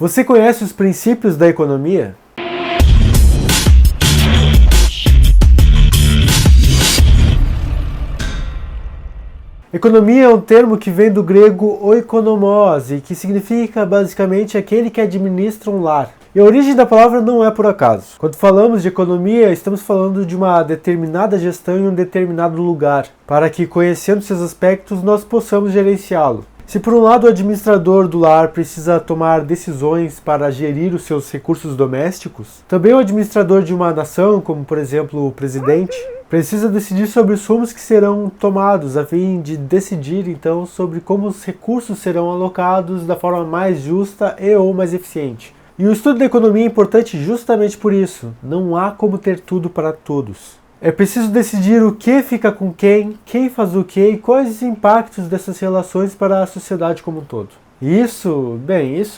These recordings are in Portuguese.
Você conhece os princípios da economia? Economia é um termo que vem do grego oikonomos e que significa basicamente aquele que administra um lar. E a origem da palavra não é por acaso. Quando falamos de economia, estamos falando de uma determinada gestão em um determinado lugar, para que, conhecendo seus aspectos, nós possamos gerenciá-lo. Se por um lado o administrador do lar precisa tomar decisões para gerir os seus recursos domésticos, também o administrador de uma nação, como por exemplo o presidente, precisa decidir sobre os rumos que serão tomados, a fim de decidir então sobre como os recursos serão alocados da forma mais justa e ou mais eficiente. E o estudo da economia é importante justamente por isso. Não há como ter tudo para todos. É preciso decidir o que fica com quem faz o que e quais os impactos dessas relações para a sociedade como um todo. Isso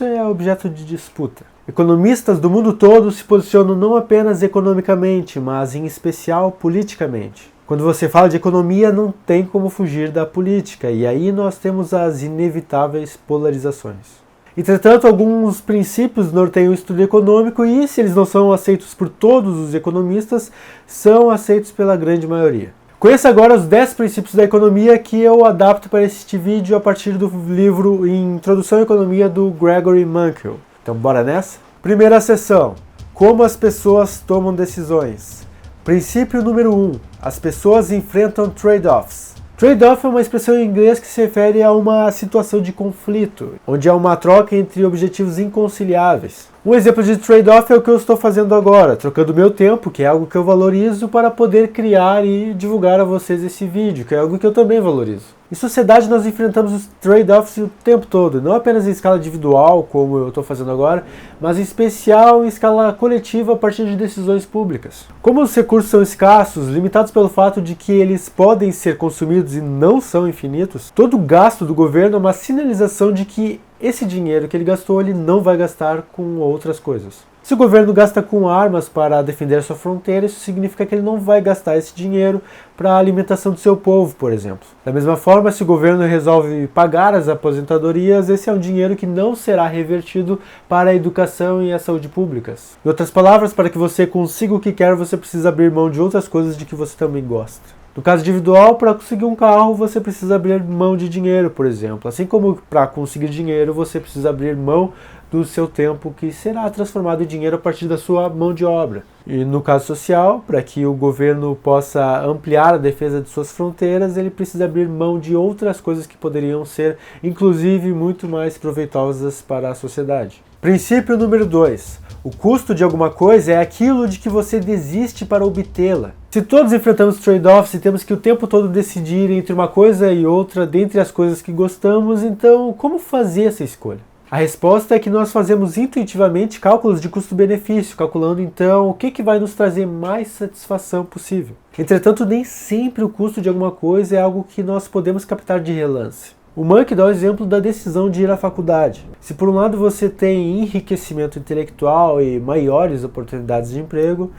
é objeto de disputa. Economistas do mundo todo se posicionam não apenas economicamente, mas em especial politicamente. Quando você fala de economia, não tem como fugir da política, e aí nós temos as inevitáveis polarizações. Entretanto, alguns princípios norteiam o estudo econômico e, se eles não são aceitos por todos os economistas, são aceitos pela grande maioria. Conheça agora os 10 princípios da economia que eu adapto para este vídeo a partir do livro Introdução à Economia do Gregory Mankiw. Então bora nessa? Primeira seção. Como as pessoas tomam decisões. Princípio número 1. As pessoas enfrentam trade-offs. Trade-off é uma expressão em inglês que se refere a uma situação de conflito, onde há uma troca entre objetivos inconciliáveis. Um exemplo de trade-off é o que eu estou fazendo agora, trocando meu tempo, que é algo que eu valorizo, para poder criar e divulgar a vocês esse vídeo, que é algo que eu também valorizo. Em sociedade nós enfrentamos os trade-offs o tempo todo, não apenas em escala individual, como eu estou fazendo agora, mas em especial em escala coletiva a partir de decisões públicas. Como os recursos são escassos, limitados pelo fato de que eles podem ser consumidos e não são infinitos, todo gasto do governo é uma sinalização de que esse dinheiro que ele gastou, ele não vai gastar com outras coisas. Se o governo gasta com armas para defender sua fronteira, isso significa que ele não vai gastar esse dinheiro para a alimentação do seu povo, por exemplo. Da mesma forma, se o governo resolve pagar as aposentadorias, esse é um dinheiro que não será revertido para a educação e a saúde públicas. Em outras palavras, para que você consiga o que quer, você precisa abrir mão de outras coisas de que você também gosta. No caso individual, para conseguir um carro, você precisa abrir mão de dinheiro, por exemplo. Assim como para conseguir dinheiro, você precisa abrir mão do seu tempo, que será transformado em dinheiro a partir da sua mão de obra. E no caso social, para que o governo possa ampliar a defesa de suas fronteiras, ele precisa abrir mão de outras coisas que poderiam ser, inclusive, muito mais proveitosas para a sociedade. Princípio número 2. O custo de alguma coisa é aquilo de que você desiste para obtê-la. Se todos enfrentamos trade-offs e temos que o tempo todo decidir entre uma coisa e outra dentre as coisas que gostamos, então como fazer essa escolha? A resposta é que nós fazemos intuitivamente cálculos de custo-benefício, calculando então o que vai nos trazer mais satisfação possível. Entretanto, nem sempre o custo de alguma coisa é algo que nós podemos captar de relance. O Mankiw dá o exemplo da decisão de ir à faculdade. Se por um lado você tem enriquecimento intelectual e maiores oportunidades de emprego,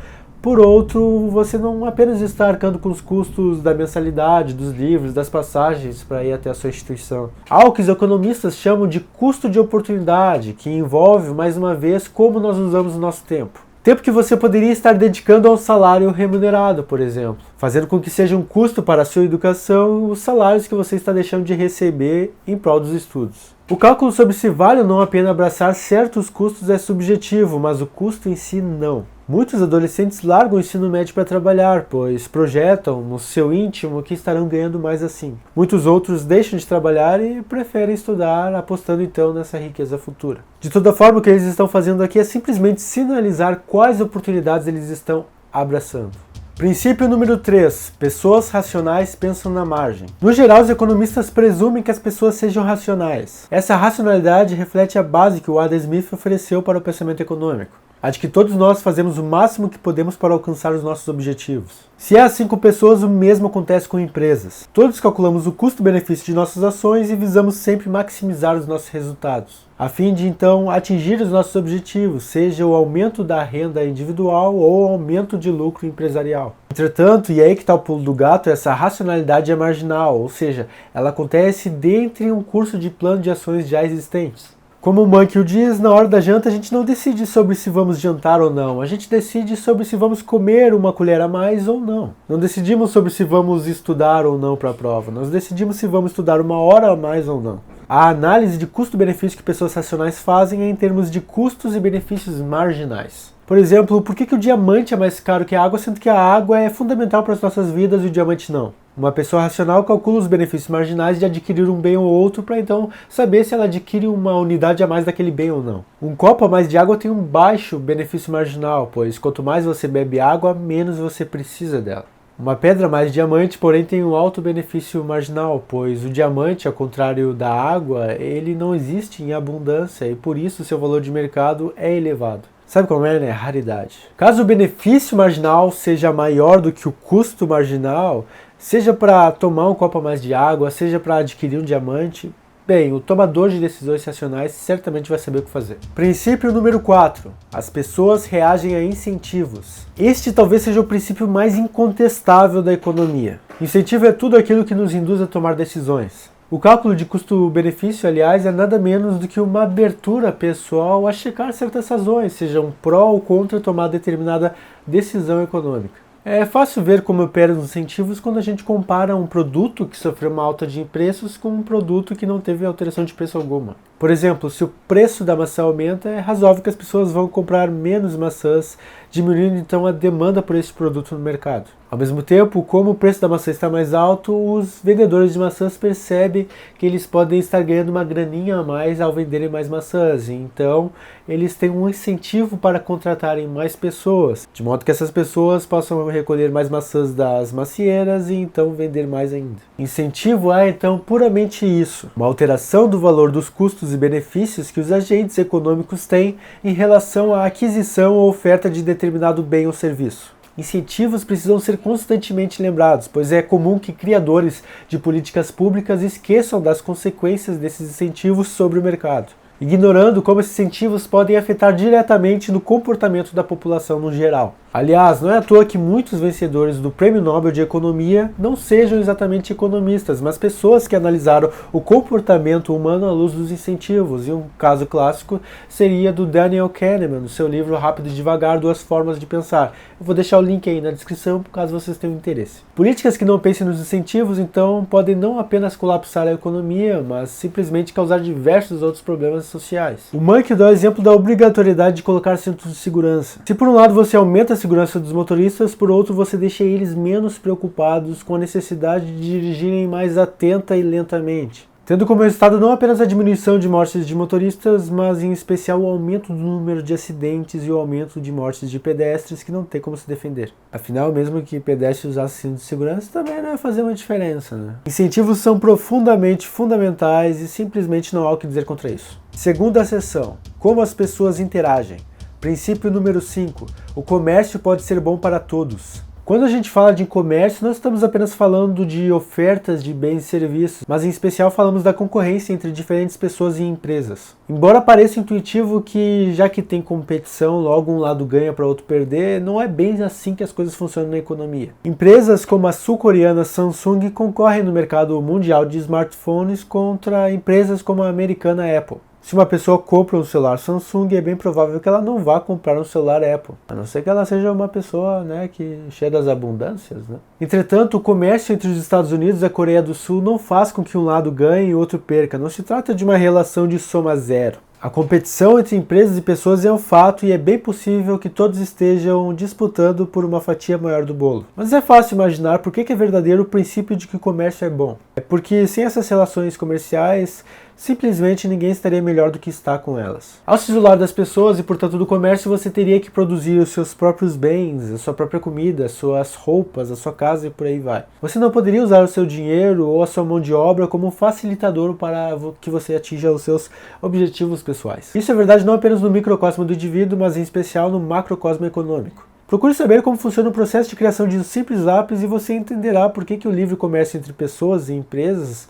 por outro, você não apenas está arcando com os custos da mensalidade, dos livros, das passagens para ir até a sua instituição. Há o que os economistas chamam de custo de oportunidade, que envolve, mais uma vez, como nós usamos o nosso tempo. Tempo que você poderia estar dedicando ao salário remunerado, por exemplo, fazendo com que seja um custo para a sua educação os salários que você está deixando de receber em prol dos estudos. O cálculo sobre se vale ou não a pena abraçar certos custos é subjetivo, mas o custo em si não. Muitos adolescentes largam o ensino médio para trabalhar, pois projetam no seu íntimo que estarão ganhando mais assim. Muitos outros deixam de trabalhar e preferem estudar, apostando então nessa riqueza futura. De toda forma, o que eles estão fazendo aqui é simplesmente sinalizar quais oportunidades eles estão abraçando. Princípio número 3. Pessoas racionais pensam na margem. No geral, os economistas presumem que as pessoas sejam racionais. Essa racionalidade reflete a base que o Adam Smith ofereceu para o pensamento econômico. A de que todos nós fazemos o máximo que podemos para alcançar os nossos objetivos. Se é assim com pessoas, o mesmo acontece com empresas. Todos calculamos o custo-benefício de nossas ações e visamos sempre maximizar os nossos resultados, a fim de então atingir os nossos objetivos, seja o aumento da renda individual ou o aumento de lucro empresarial. Entretanto, e aí que está o pulo do gato, essa racionalidade é marginal, ou seja, ela acontece dentro de um curso de plano de ações já existentes. Como o Mankiw diz, na hora da janta a gente não decide sobre se vamos jantar ou não, a gente decide sobre se vamos comer uma colher a mais ou não. Não decidimos sobre se vamos estudar ou não para a prova, nós decidimos se vamos estudar uma hora a mais ou não. A análise de custo-benefício que pessoas racionais fazem é em termos de custos e benefícios marginais. Por exemplo, por que o diamante é mais caro que a água, sendo que a água é fundamental para as nossas vidas e o diamante não? Uma pessoa racional calcula os benefícios marginais de adquirir um bem ou outro para então saber se ela adquire uma unidade a mais daquele bem ou não. Um copo a mais de água tem um baixo benefício marginal, pois quanto mais você bebe água, menos você precisa dela. Uma pedra a mais de diamante, porém, tem um alto benefício marginal, pois o diamante, ao contrário da água, ele não existe em abundância e por isso seu valor de mercado é elevado. Sabe como é, né? Raridade. Caso o benefício marginal seja maior do que o custo marginal, seja para tomar um copo a mais de água, seja para adquirir um diamante, bem, o tomador de decisões racionais certamente vai saber o que fazer. Princípio número 4. As pessoas reagem a incentivos. Este talvez seja o princípio mais incontestável da economia. Incentivo é tudo aquilo que nos induz a tomar decisões. O cálculo de custo-benefício, aliás, é nada menos do que uma abertura pessoal a checar certas razões, sejam pró ou contra tomar determinada decisão econômica. É fácil ver como operam os incentivos quando a gente compara um produto que sofreu uma alta de preços com um produto que não teve alteração de preço alguma. Por exemplo, se o preço da maçã aumenta, é razoável que as pessoas vão comprar menos maçãs, diminuindo então a demanda por esse produto no mercado. Ao mesmo tempo, como o preço da maçã está mais alto, os vendedores de maçãs percebem que eles podem estar ganhando uma graninha a mais ao venderem mais maçãs, e então eles têm um incentivo para contratarem mais pessoas, de modo que essas pessoas possam recolher mais maçãs das macieiras e então vender mais ainda. Incentivo é então puramente isso, uma alteração do valor dos custos e benefícios que os agentes econômicos têm em relação à aquisição ou oferta de determinado bem ou serviço. Incentivos precisam ser constantemente lembrados, pois é comum que criadores de políticas públicas esqueçam das consequências desses incentivos sobre o mercado, ignorando como esses incentivos podem afetar diretamente no comportamento da população no geral. Aliás, não é à toa que muitos vencedores do Prêmio Nobel de Economia não sejam exatamente economistas, mas pessoas que analisaram o comportamento humano à luz dos incentivos, e um caso clássico seria do Daniel Kahneman, no seu livro Rápido e Devagar, Duas Formas de Pensar. Eu vou deixar o link aí na descrição, caso vocês tenham interesse. Políticas que não pensem nos incentivos, então, podem não apenas colapsar a economia, mas simplesmente causar diversos outros problemas sociais. O Mankiw dá o exemplo da obrigatoriedade de colocar cintos de segurança. Se por um lado você aumenta a segurança dos motoristas, por outro você deixa eles menos preocupados com a necessidade de dirigirem mais atenta e lentamente, tendo como resultado não apenas a diminuição de mortes de motoristas, mas em especial o aumento do número de acidentes e o aumento de mortes de pedestres que não tem como se defender. Afinal, mesmo que pedestres usassem cinto de segurança, também não ia fazer uma diferença, né? Incentivos são profundamente fundamentais e simplesmente não há o que dizer contra isso. Segunda seção: como as pessoas interagem. Princípio número 5. O comércio pode ser bom para todos. Quando a gente fala de comércio, não estamos apenas falando de ofertas de bens e serviços, mas em especial falamos da concorrência entre diferentes pessoas e empresas. Embora pareça intuitivo que, já que tem competição, logo um lado ganha para o outro perder, não é bem assim que as coisas funcionam na economia. Empresas como a sul-coreana Samsung concorrem no mercado mundial de smartphones contra empresas como a americana Apple. Se uma pessoa compra um celular Samsung, é bem provável que ela não vá comprar um celular Apple, a não ser que ela seja uma pessoa, que cheia das abundâncias, né? Entretanto, o comércio entre os Estados Unidos e a Coreia do Sul não faz com que um lado ganhe e o outro perca. Não se trata de uma relação de soma zero. A competição entre empresas e pessoas é um fato e é bem possível que todos estejam disputando por uma fatia maior do bolo. Mas é fácil imaginar por que é verdadeiro o princípio de que o comércio é bom. É porque sem essas relações comerciais, simplesmente ninguém estaria melhor do que está com elas. Ao se isolar das pessoas e, portanto, do comércio, você teria que produzir os seus próprios bens, a sua própria comida, as suas roupas, a sua casa e por aí vai. Você não poderia usar o seu dinheiro ou a sua mão de obra como um facilitador para que você atinja os seus objetivos pessoais. Isso é verdade não apenas no microcosmo do indivíduo, mas em especial no macrocosmo econômico. Procure saber como funciona o processo de criação de um simples lápis e você entenderá por que o livre comércio entre pessoas e empresas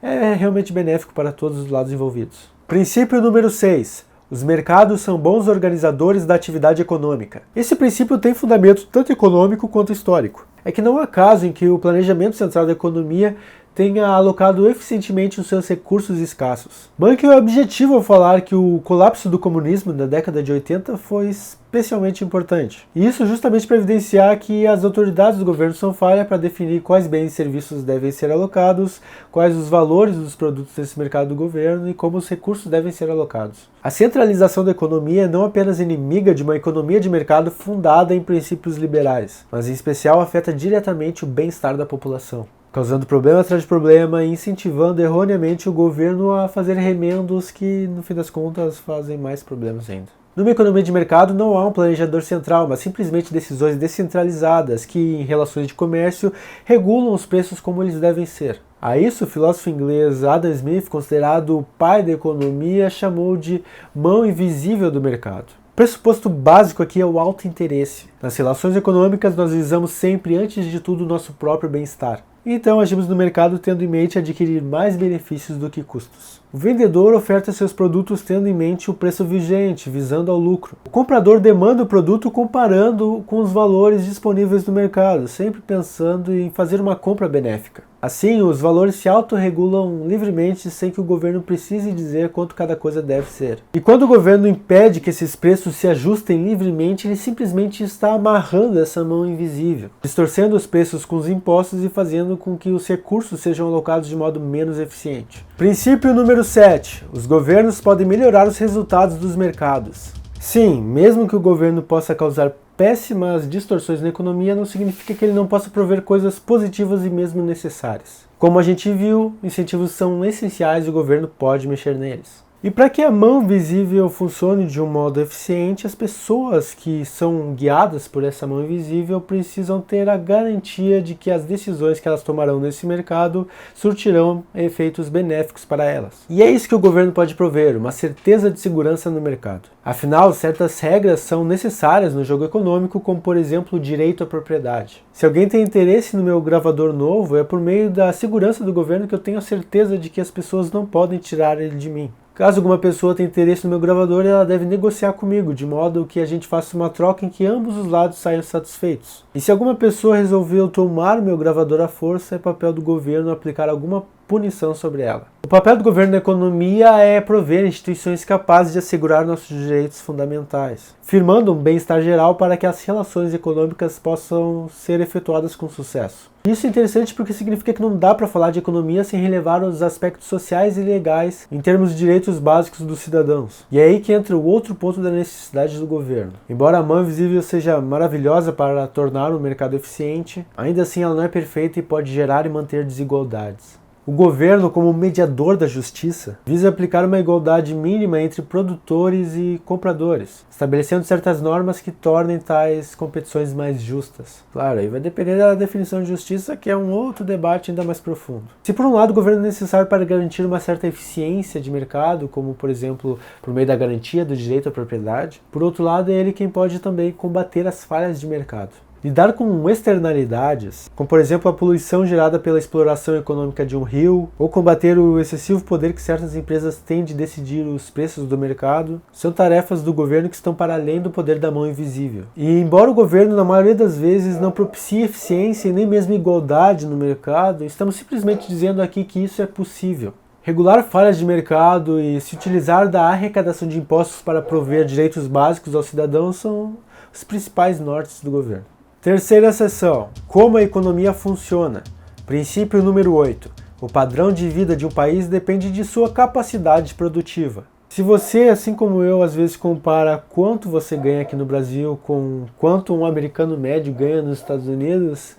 é realmente benéfico para todos os lados envolvidos. Princípio número 6. Os mercados são bons organizadores da atividade econômica. Esse princípio tem fundamento tanto econômico quanto histórico. É que não há caso em que o planejamento central da economia tenha alocado eficientemente os seus recursos escassos. Bank é objetivo ao falar que o colapso do comunismo da década de 80 foi especialmente importante. E isso justamente para evidenciar que as autoridades do governo são falhas para definir quais bens e serviços devem ser alocados, quais os valores dos produtos desse mercado do governo e como os recursos devem ser alocados. A centralização da economia é não apenas inimiga de uma economia de mercado fundada em princípios liberais, mas em especial afeta diretamente o bem-estar da população, causando problema atrás de problema e incentivando erroneamente o governo a fazer remendos que, no fim das contas, fazem mais problemas ainda. Numa economia de mercado não há um planejador central, mas simplesmente decisões descentralizadas que, em relações de comércio, regulam os preços como eles devem ser. A isso, o filósofo inglês Adam Smith, considerado o pai da economia, chamou de mão invisível do mercado. O pressuposto básico aqui é o alto interesse. Nas relações econômicas, nós visamos sempre, antes de tudo, o nosso próprio bem-estar. Então, agimos no mercado tendo em mente adquirir mais benefícios do que custos. O vendedor oferta seus produtos tendo em mente o preço vigente, visando ao lucro. O comprador demanda o produto comparando com os valores disponíveis no mercado, sempre pensando em fazer uma compra benéfica. Assim, os valores se autorregulam livremente sem que o governo precise dizer quanto cada coisa deve ser. E quando o governo impede que esses preços se ajustem livremente, ele simplesmente está amarrando essa mão invisível, distorcendo os preços com os impostos e fazendo com que os recursos sejam alocados de modo menos eficiente. Princípio número 7. Os governos podem melhorar os resultados dos mercados. Sim, mesmo que o governo possa causar péssimas distorções na economia, não significa que ele não possa prover coisas positivas e mesmo necessárias. Como a gente viu, incentivos são essenciais e o governo pode mexer neles. E para que a mão visível funcione de um modo eficiente, as pessoas que são guiadas por essa mão invisível precisam ter a garantia de que as decisões que elas tomarão nesse mercado surtirão efeitos benéficos para elas. E é isso que o governo pode prover, uma certeza de segurança no mercado. Afinal, certas regras são necessárias no jogo econômico, como por exemplo o direito à propriedade. Se alguém tem interesse no meu gravador novo, é por meio da segurança do governo que eu tenho a certeza de que as pessoas não podem tirar ele de mim. Caso alguma pessoa tenha interesse no meu gravador, ela deve negociar comigo, de modo que a gente faça uma troca em que ambos os lados saiam satisfeitos. E se alguma pessoa resolveu tomar o meu gravador à força, é papel do governo aplicar alguma punição sobre ela. O papel do governo na economia é prover instituições capazes de assegurar nossos direitos fundamentais, firmando um bem-estar geral para que as relações econômicas possam ser efetuadas com sucesso. Isso é interessante porque significa que não dá para falar de economia sem relevar os aspectos sociais e legais em termos de direitos básicos dos cidadãos. E é aí que entra o outro ponto da necessidade do governo. Embora a mão invisível seja maravilhosa para tornar o mercado eficiente, ainda assim ela não é perfeita e pode gerar e manter desigualdades. O governo, como mediador da justiça, visa aplicar uma igualdade mínima entre produtores e compradores, estabelecendo certas normas que tornem tais competições mais justas. Claro, aí vai depender da definição de justiça, que é um outro debate ainda mais profundo. Se por um lado o governo é necessário para garantir uma certa eficiência de mercado, como por exemplo por meio da garantia do direito à propriedade, por outro lado é ele quem pode também combater as falhas de mercado. Lidar com externalidades, como por exemplo a poluição gerada pela exploração econômica de um rio, ou combater o excessivo poder que certas empresas têm de decidir os preços do mercado, são tarefas do governo que estão para além do poder da mão invisível. E embora o governo, na maioria das vezes, não propicie eficiência e nem mesmo igualdade no mercado, estamos simplesmente dizendo aqui que isso é possível. Regular falhas de mercado e se utilizar da arrecadação de impostos para prover direitos básicos aos cidadãos são os principais nortes do governo. Terceira seção. Como a economia funciona. Princípio número 8. O padrão de vida de um país depende de sua capacidade produtiva. Se você, assim como eu, às vezes compara quanto você ganha aqui no Brasil com quanto um americano médio ganha nos Estados Unidos,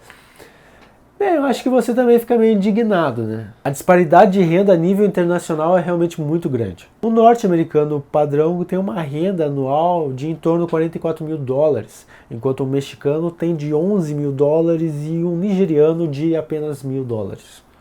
bem, eu acho que você também fica meio indignado, né? A disparidade de renda a nível internacional é realmente muito grande. O norte-americano padrão tem uma renda anual de em torno de $44 mil, enquanto o mexicano tem de $11 mil e um nigeriano de apenas $1.000.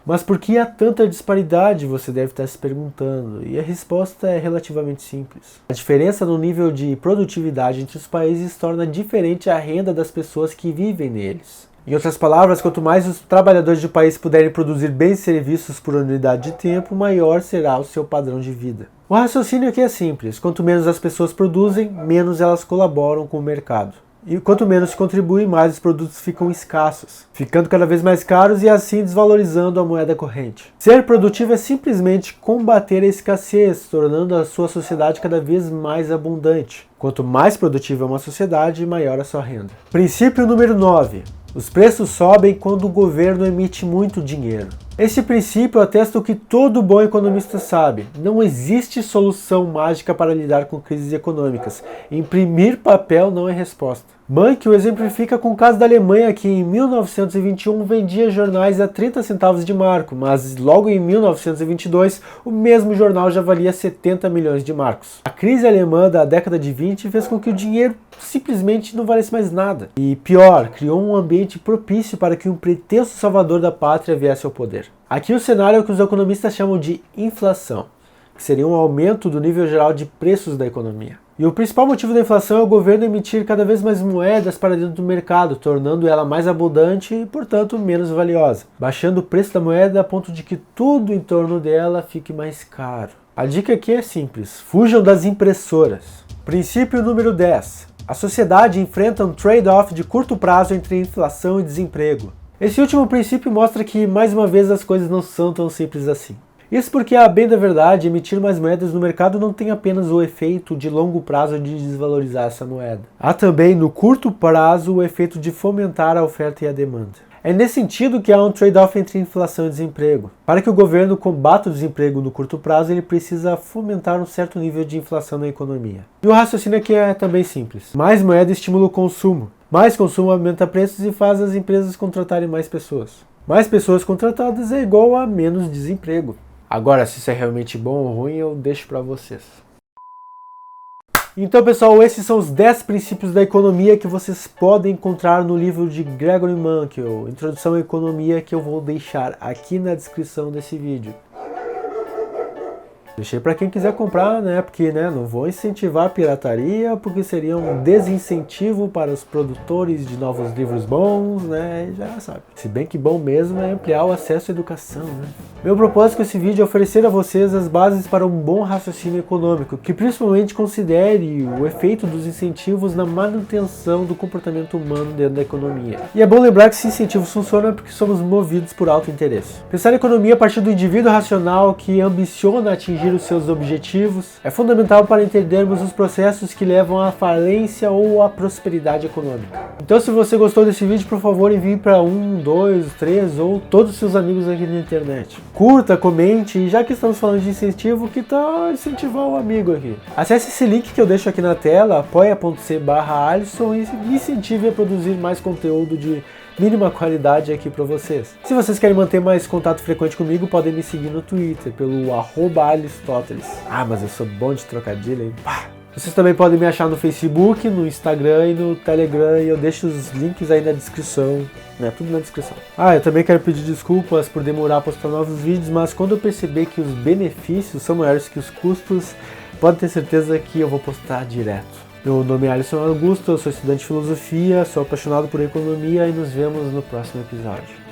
Mas por que há tanta disparidade, você deve estar se perguntando, e a resposta é relativamente simples. A diferença no nível de produtividade entre os países torna diferente a renda das pessoas que vivem neles. Em outras palavras, quanto mais os trabalhadores do país puderem produzir bens e serviços por unidade de tempo, maior será o seu padrão de vida. O raciocínio aqui é simples: quanto menos as pessoas produzem, menos elas colaboram com o mercado. E quanto menos se contribui, mais os produtos ficam escassos, ficando cada vez mais caros e assim desvalorizando a moeda corrente. Ser produtivo é simplesmente combater a escassez, tornando a sua sociedade cada vez mais abundante. Quanto mais produtiva é uma sociedade, maior a sua renda. Princípio número 9. Os preços sobem quando o governo emite muito dinheiro. Esse princípio atesta o que todo bom economista sabe. Não existe solução mágica para lidar com crises econômicas. Imprimir papel não é resposta. Bank o exemplifica com o caso da Alemanha, que em 1921 vendia jornais a 30 centavos de marco, mas logo em 1922 o mesmo jornal já valia 70 milhões de marcos. A crise alemã da década de 20 fez com que o dinheiro simplesmente não valesse mais nada. E pior, criou um ambiente propício para que um pretenso salvador da pátria viesse ao poder. Aqui o cenário é o que os economistas chamam de inflação, que seria um aumento do nível geral de preços da economia. E o principal motivo da inflação é o governo emitir cada vez mais moedas para dentro do mercado, tornando ela mais abundante e, portanto, menos valiosa, baixando o preço da moeda a ponto de que tudo em torno dela fique mais caro. A dica aqui é simples: fujam das impressoras. Princípio número 10. A sociedade enfrenta um trade-off de curto prazo entre inflação e desemprego. Esse último princípio mostra que, mais uma vez, as coisas não são tão simples assim. Isso porque, a bem da verdade, emitir mais moedas no mercado não tem apenas o efeito de longo prazo de desvalorizar essa moeda. Há também, no curto prazo, o efeito de fomentar a oferta e a demanda. É nesse sentido que há um trade-off entre inflação e desemprego. Para que o governo combata o desemprego no curto prazo, ele precisa fomentar um certo nível de inflação na economia. E o raciocínio aqui é também simples. Mais moeda estimula o consumo. Mais consumo aumenta preços e faz as empresas contratarem mais pessoas. Mais pessoas contratadas é igual a menos desemprego. Agora, se isso é realmente bom ou ruim, eu deixo para vocês. Então, pessoal, esses são os 10 princípios da economia que vocês podem encontrar no livro de Gregory Mankiw, Introdução à Economia, que eu vou deixar aqui na descrição desse vídeo. Deixei para quem quiser comprar, né? Porque não vou incentivar a pirataria, porque seria um desincentivo para os produtores de novos livros bons, né? Já sabe. Se bem que bom mesmo é ampliar o acesso à educação, né? Meu propósito com esse vídeo é oferecer a vocês as bases para um bom raciocínio econômico, que principalmente considere o efeito dos incentivos na manutenção do comportamento humano dentro da economia. E é bom lembrar que esses incentivos funcionam porque somos movidos por alto interesse. Pensar em economia a partir do indivíduo racional que ambiciona atingir os seus objetivos é fundamental para entendermos os processos que levam à falência ou à prosperidade econômica. Então, se você gostou desse vídeo, por favor, envie para 1, 2, 3 ou todos os seus amigos aqui na internet. Curta, comente, e já que estamos falando de incentivo, que tal incentivar o amigo aqui? Acesse esse link que eu deixo aqui na tela, apoia.c/Alisson, e me incentive a produzir mais conteúdo de mínima qualidade aqui para vocês. Se vocês querem manter mais contato frequente comigo, podem me seguir no Twitter, pelo @Aristoteles. Ah, mas eu sou bom de trocadilho, hein? Pá! Vocês também podem me achar no Facebook, no Instagram e no Telegram, e eu deixo os links aí na descrição, né? Tudo na descrição. Ah, eu também quero pedir desculpas por demorar a postar novos vídeos, mas quando eu perceber que os benefícios são maiores que os custos, pode ter certeza que eu vou postar direto. Meu nome é Alisson Augusto, eu sou estudante de filosofia, sou apaixonado por economia e nos vemos no próximo episódio.